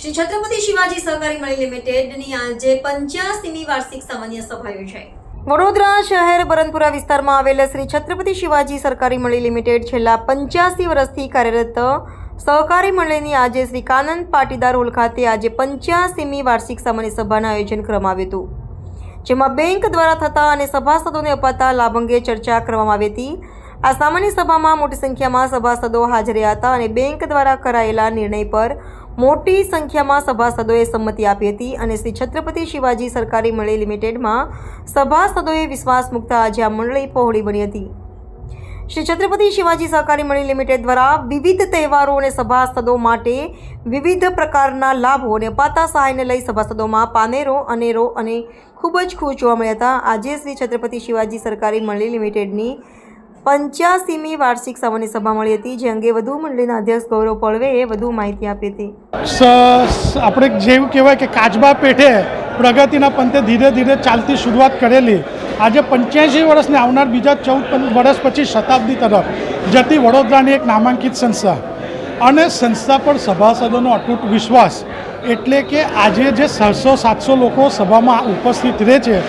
શ્રી છત્રપતિ શિવાજી સહકારી મંડળી લિમિટેડની આજે 85મી વાર્ષિક સામાન્ય સભા યોજાઈ। વડોદરા શહેર બરનપુરા વિસ્તારમાં આવેલ શ્રી છત્રપતિ શિવાજી સહકારી મંડળી લિમિટેડ છેલ્લા 85 વર્ષથી કાર્યરત સહકારી મંડળીની આજે શ્રી કાનંદ પાટીદાર હોલ ખાતે આજે 85મી વાર્ષિક સામાન્ય સભાનું આયોજન કરવામાં આવ્યું હતું, જેમાં બેંક દ્વારા થતા અને સભાસદોને અપાતા લાભ અંગે ચર્ચા કરવામાં આવી હતી। આ સામાન્ય સભામાં મોટી સંખ્યામાં સભાસદો હાજર રહ્યા હતા અને બેંક દ્વારા કરાયેલા નિર્ણય પર મોટી સંખ્યામાં સભાસદોએ સંમતિ આપી હતી અને શ્રી છત્રપતિ શિવાજી સહકારી મંડળી લિમિટેડમાં સભાસદોએ વિશ્વાસ મૂકતા આજે આ મંડળી પહોળી બની હતી। શ્રી છત્રપતિ શિવાજી સહકારી મંડળી લિમિટેડ દ્વારા વિવિધ તહેવારો અને સભાસદો માટે વિવિધ પ્રકારના લાભો અને અપાતા સહાયને લઈ સભાસદોમાં પાનેરો અનેરો અને ખૂબ જ ખુશ જોવા મળ્યા હતા। આજે શ્રી છત્રપતિ શિવાજી સહકારી મંડળી લિમિટેડની 85મી વાર્ષિક સામાન્ય સભા મળી હતી, જે અંગે વધુ મંડળીના અધ્યક્ષ ગૌરવ પળવેએ વધુ માહિતી આપી હતી। આપણે જેવું કહેવાય કે કાચબા પેઠે પ્રગતિના પંથે ધીરે ધીરે ચાલતી શરૂઆત કરેલી આજે 85 વર્ષને આવનાર બીજા 14 વર્ષ પછી શતાબ્દી તરફ જતી વડોદરાની એક નામાંકિત સંસ્થા અને સંસ્થા પર સભાસદોનો અતૂટ વિશ્વાસ, એટલે કે આજે જે 600-700 લોકો સભામાં ઉપસ્થિત રહે છે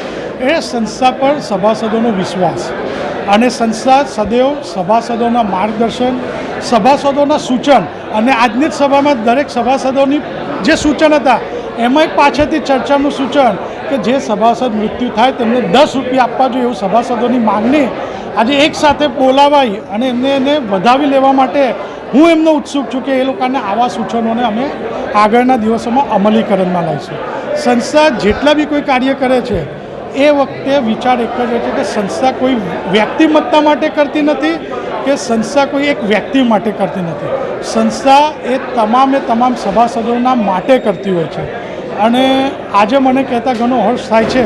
એ સંસ્થા પર સભાસદોનો વિશ્વાસ અને સંસ્થા સદૈવ સભાસદોના માર્ગદર્શન, સભાસદોના સૂચન અને આજની જ સભામાં દરેક સભાસદોની જે સૂચન હતા એમાં એક પાછળથી ચર્ચાનું સૂચન કે જે સભાસદ મૃત્યુ થાય તેમને 10 રૂપિયા આપવા જોઈએ એવું સભાસદોની માંગણી આજે એક સાથે બોલાવાઈ અને એને વધાવી લેવા માટે હું એમનો ઉત્સુક છું કે એ લોકોને આવા સૂચનોને અમે આગળના દિવસોમાં અમલીકરણમાં લાવીશું। સંસ્થા જેટલા બી કોઈ કાર્ય કરે છે એ વખતે વિચાર એક જ છે કે સંસ્થા કોઈ વ્યક્તિમત્તા માટે કરતી નથી કે સંસ્થા કોઈ એક વ્યક્તિ માટે કરતી નથી, સંસ્થા એ તમામ સભાસદોના માટે કરતી હોય છે। અને આજે મને કહેતા ઘણો હર્ષ થાય છે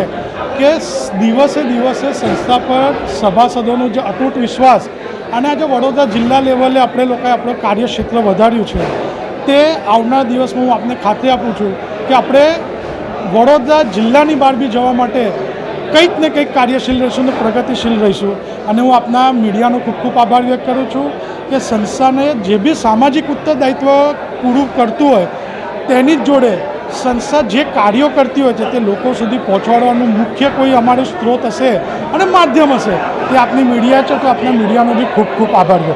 કે દિવસે દિવસે સંસ્થા પર સભાસદોનો જે અતૂટ વિશ્વાસ અને આજે વડોદરા જિલ્લા લેવલે આપણે લોકોએ આપણું કાર્યક્ષેત્ર વધાર્યું છે તે આવનાર દિવસમાં હું આપને ખાતરી આપું છું કે આપણે વડોદરા જિલ્લાની બહાર બી જવા માટે કંઈક ને કંઈક કાર્યશીલ રહીશું ને પ્રગતિશીલ રહીશું। અને હું આપના મીડિયાનો ખૂબ ખૂબ આભાર વ્યક્ત કરું છું કે સંસ્થાને જે બી સામાજિક ઉત્તરદાયિત્વ પૂરું કરતું હોય તેની જ જોડે સંસ્થા જે કાર્યો કરતી હોય છે તે લોકો સુધી પહોંચાડવાનું મુખ્ય કોઈ અમારો સ્ત્રોત હશે અને માધ્યમ હશે તે આપની મીડિયા છે, તો આપના મીડિયાનો બી ખૂબ ખૂબ આભાર વ્યક્ત